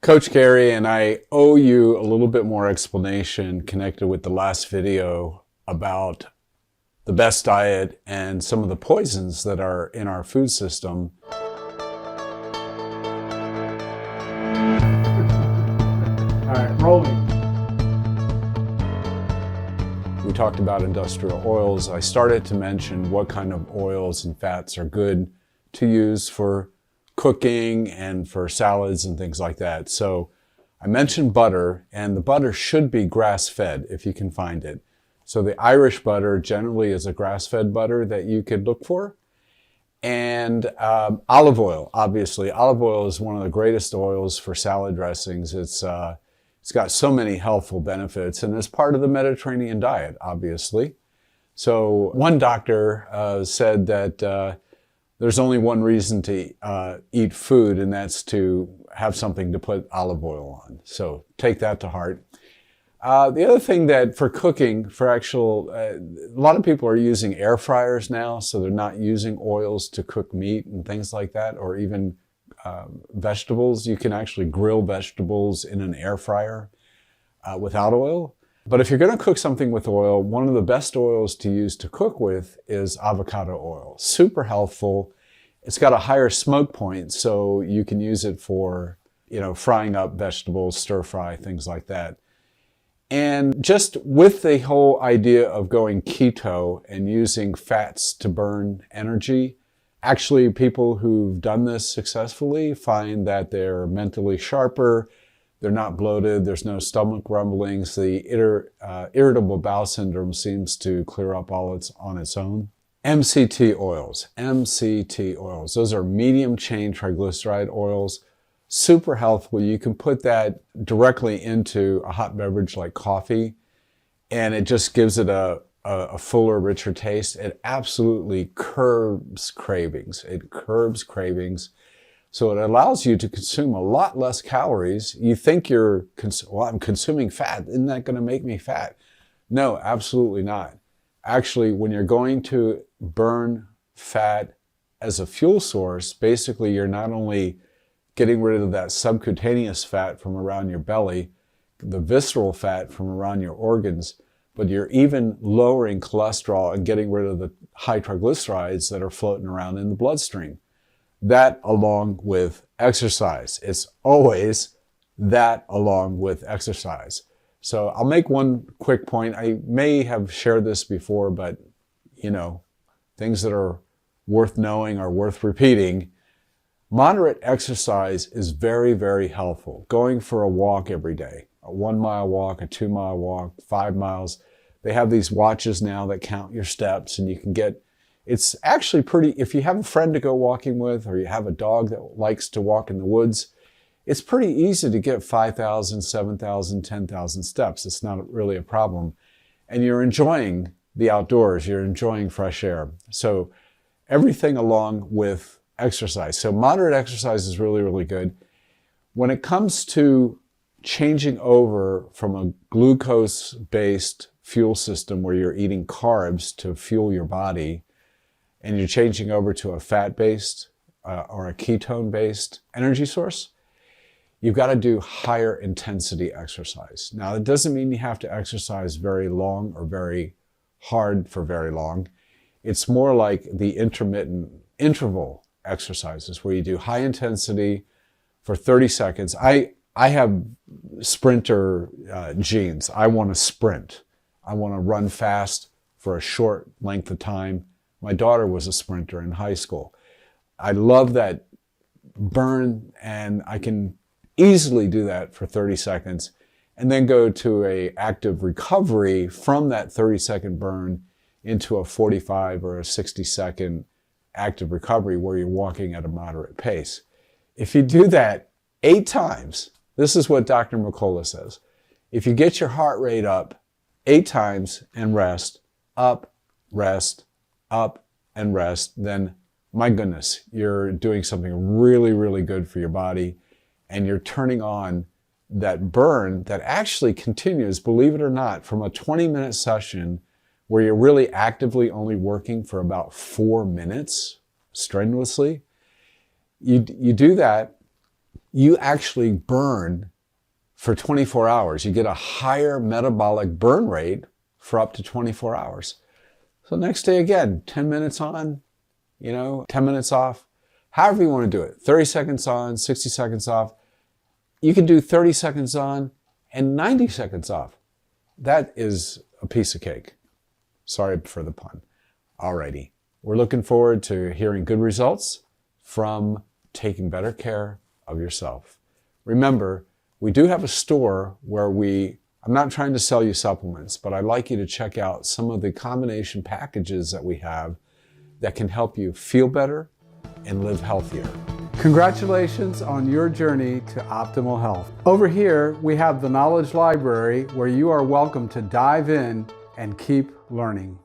Coach Garey, and I owe you a little bit more explanation connected with the last video about the best diet and some of the poisons that are in our food system. All right, rolling. We talked about industrial oils. I started to mention what kind of oils and fats are good to use for cooking and for salads and things like that. So I mentioned butter, and the butter should be grass-fed if you can find it. So the Irish butter generally is a grass-fed butter that you could look for. And olive oil, obviously. Olive oil is one of the greatest oils for salad dressings. It's got so many healthful benefits, and it's part of the Mediterranean diet, obviously. So one doctor said that there's only one reason to eat food, and that's to have something to put olive oil on. So take that to heart. The other thing that for cooking, a lot of people are using air fryers now, so they're not using oils to cook meat and things like that, or even vegetables. You can actually grill vegetables in an air fryer without oil. But if you're going to cook something with oil, one of the best oils to use to cook with is avocado oil. Super healthful. It's got a higher smoke point, so you can use it for, frying up vegetables, stir fry, things like that. And just with the whole idea of going keto and using fats to burn energy, actually people who've done this successfully find that they're mentally sharper, they're not bloated, there's no stomach rumblings, the irritable bowel syndrome seems to clear up on its own. MCT oils, those are medium chain triglyceride oils. Super healthful. You can put that directly into a hot beverage like coffee, and it just gives it a fuller, richer taste. It absolutely curbs cravings. It curbs cravings. So it allows you to consume a lot less calories. You think I'm consuming fat. Isn't that going to make me fat? No, absolutely not. Actually, when you're going to burn fat as a fuel source, basically you're not only getting rid of that subcutaneous fat from around your belly, the visceral fat from around your organs, but you're even lowering cholesterol and getting rid of the high triglycerides that are floating around in the bloodstream. That along with exercise. It's always that along with exercise. So I'll make one quick point. I may have shared this before, but things that are worth knowing are worth repeating. Moderate exercise is very, very helpful. Going for a walk every day, a 1 mile walk, a 2 mile walk, 5 miles. They have these watches now that count your steps, and you can it's actually pretty, if you have a friend to go walking with, or you have a dog that likes to walk in the woods, it's pretty easy to get 5,000, 7,000, 10,000 steps. It's not really a problem. And you're enjoying the outdoors, you're enjoying fresh air. So everything along with exercise. So moderate exercise is really, really good. When it comes to changing over from a glucose-based fuel system where you're eating carbs to fuel your body, and you're changing over to a fat-based or a ketone-based energy source, you've got to do higher intensity exercise. Now, that doesn't mean you have to exercise very long or very hard for very long. It's more like the intermittent interval exercises where you do high intensity for 30 seconds. I have sprinter genes. I want to sprint. I want to run fast for a short length of time. My daughter was a sprinter in high school. I love that burn, and I can easily do that for 30 seconds and then go to a active recovery from that 30-second burn into a 45 or a 60-second active recovery where you're walking at a moderate pace. If you do that 8 times, this is what Dr. McCullough says. If you get your heart rate up 8 times and rest, up, and rest, then my goodness, you're doing something really, really good for your body, and you're turning on that burn that actually continues, believe it or not, from a 20-minute session where you're really actively only working for about 4 minutes strenuously. You do that, you actually burn for 24 hours. You get a higher metabolic burn rate for up to 24 hours. So next day again, 10 minutes on, 10 minutes off, however you want to do it. 30 seconds on, 60 seconds off. You can do 30 seconds on and 90 seconds off. That is a piece of cake. Sorry for the pun. Alrighty. We're looking forward to hearing good results from taking better care of yourself. Remember, we do have a store where I'm not trying to sell you supplements, but I'd like you to check out some of the combination packages that we have that can help you feel better and live healthier. Congratulations on your journey to optimal health. Over here, we have the Knowledge Library where you are welcome to dive in and keep learning.